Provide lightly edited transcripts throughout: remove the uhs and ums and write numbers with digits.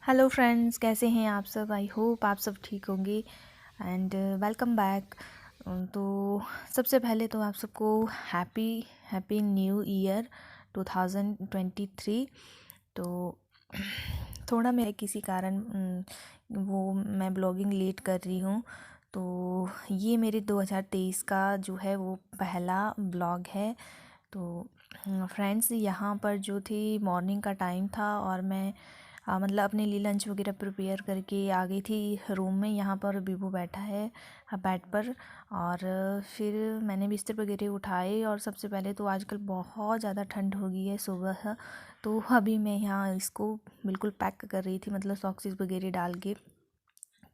Hello friends, कैसे हैं आप सब। आई होप आप सब ठीक होंगे एंड वेलकम बैक। तो सबसे पहले तो आप सबको हैप्पी हैप्पी न्यू ईयर 2023। तो थोड़ा मैं किसी कारण वो मैं ब्लॉगिंग लेट कर रही हूँ। तो ये मेरे 2023 का जो है वो पहला ब्लॉग है। तो फ्रेंड्स, यहाँ पर जो थी मॉर्निंग का टाइम था और मैं मतलब अपने लिए लंच वगैरह प्रिपेयर करके आ गई थी रूम में। यहाँ पर बीबू बैठा है बेड पर। और फिर मैंने बिस्तर वगैरह उठाए और सबसे पहले तो आजकल बहुत ज़्यादा ठंड हो गई है सुबह। तो अभी मैं यहाँ इसको बिल्कुल पैक कर रही थी, मतलब सॉक्सेस वगैरह डाल के,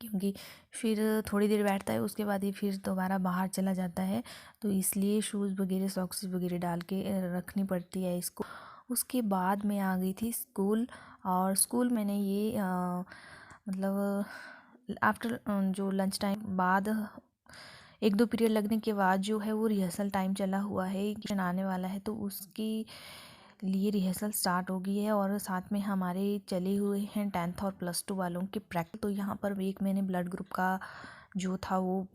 क्योंकि फिर थोड़ी देर बैठता है उसके बाद ही फिर दोबारा बाहर चला जाता है। तो इसलिए शूज़ वगैरह सॉक्स वगैरह डाल के रखनी पड़ती है इसको। उसके बाद मैं आ गई थी स्कूल। और स्कूल मैंने ये मतलब आफ्टर जो लंच टाइम बाद एक दो पीरियड लगने के बाद जो है वो रिहर्सल टाइम चला हुआ है कि आने वाला है, तो उसकी लिए रिहर्सल स्टार्ट हो गई है। और साथ में हमारे चले हुए हैं 10th और +2 वालों के प्रैक्टिकल। तो यहाँ पर एक मैंने ब्लड ग्रुप का जो था वो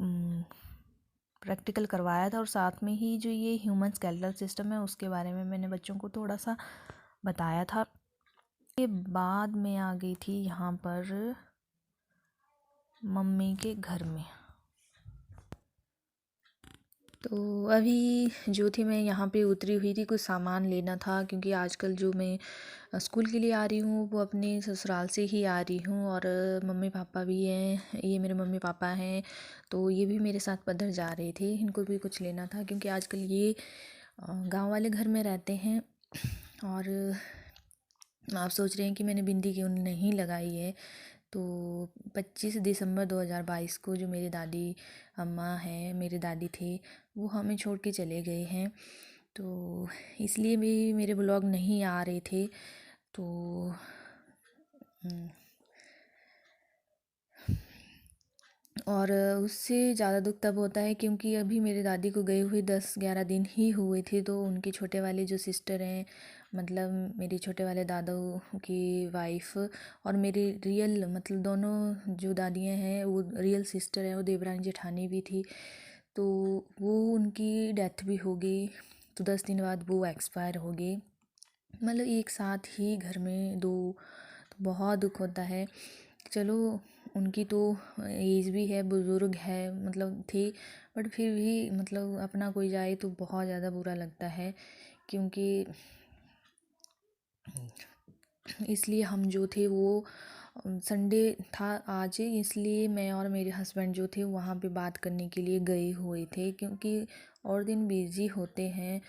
प्रैक्टिकल करवाया था, और साथ में ही जो ये ह्यूमन स्केलेटल सिस्टम है उसके बारे में मैंने बच्चों को थोड़ा सा बताया था। के बाद मैं आ गई थी यहाँ पर मम्मी के घर में। तो अभी जो थी मैं यहाँ पे उतरी हुई थी, कुछ सामान लेना था, क्योंकि आजकल जो मैं स्कूल के लिए आ रही हूँ वो अपने ससुराल से ही आ रही हूँ। और मम्मी पापा भी हैं, ये मेरे मम्मी पापा हैं, तो ये भी मेरे साथ पधर जा रहे थे। इनको भी कुछ लेना था क्योंकि आजकल ये गांव वाले घर में रहते हैं। और आप सोच रहे हैं कि मैंने बिंदी क्यों नहीं लगाई है। तो 25 दिसंबर 2022 को जो मेरी दादी अम्मा हैं, मेरे दादी थे, वो हमें छोड़ के चले गए हैं। तो इसलिए भी मेरे ब्लॉग नहीं आ रहे थे। तो और उससे ज़्यादा दुख तब होता है क्योंकि अभी मेरे दादी को गए हुए 10-11 दिन ही हुए थे। तो उनके छोटे वाले जो सिस्टर हैं, मतलब मेरे छोटे वाले दादू की वाइफ और मेरी रियल मतलब दोनों जो दादियाँ हैं वो रियल सिस्टर हैं, वो देवरानी जेठानी भी थी। तो वो उनकी डेथ भी हो गई। तो 10 दिन बाद वो एक्सपायर हो गए, मतलब एक साथ ही घर में दो। तो बहुत दुख होता है। चलो, उनकी तो एज भी है, बुज़ुर्ग है मतलब थी, बट फिर भी मतलब अपना कोई जाए तो बहुत ज़्यादा बुरा लगता है। क्योंकि इसलिए हम जो थे वो संडे था आज, इसलिए मैं और मेरे हस्बैंड जो थे वहाँ पे बात करने के लिए गए हुए थे, क्योंकि और दिन बिज़ी होते हैं।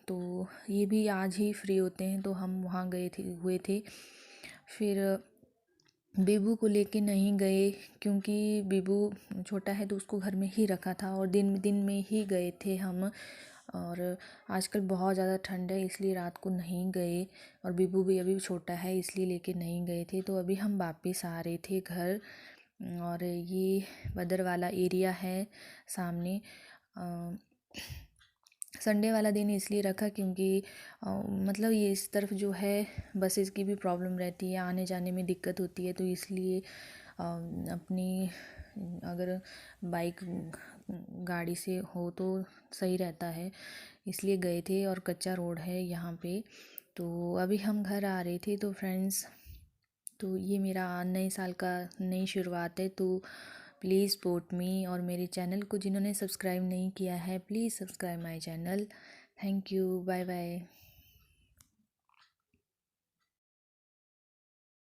तो ये भी आज ही फ्री होते हैं, तो हम वहाँ गए थे हुए थे। फिर बेबू को लेके नहीं गए क्योंकि बेबू छोटा है, तो उसको घर में ही रखा था और दिन दिन में ही गए थे हम। और आजकल बहुत ज़्यादा ठंड है इसलिए रात को नहीं गए, और बेबू भी अभी छोटा है इसलिए लेके नहीं गए थे। तो अभी हम वापस आ रहे थे घर। और ये बदर वाला एरिया है सामने। संडे वाला दिन इसलिए रखा क्योंकि मतलब ये इस तरफ जो है बसेस की भी प्रॉब्लम रहती है, आने जाने में दिक्कत होती है। तो इसलिए अपनी अगर बाइक गाड़ी से हो तो सही रहता है, इसलिए गए थे। और कच्चा रोड है यहाँ पे। तो अभी हम घर आ रहे थे। तो फ्रेंड्स, तो ये मेरा नए साल का नई शुरुआत है। तो प्लीज़ सपोर्ट मी, और मेरे चैनल को जिन्होंने सब्सक्राइब नहीं किया है please subscribe my channel. Thank you, bye bye.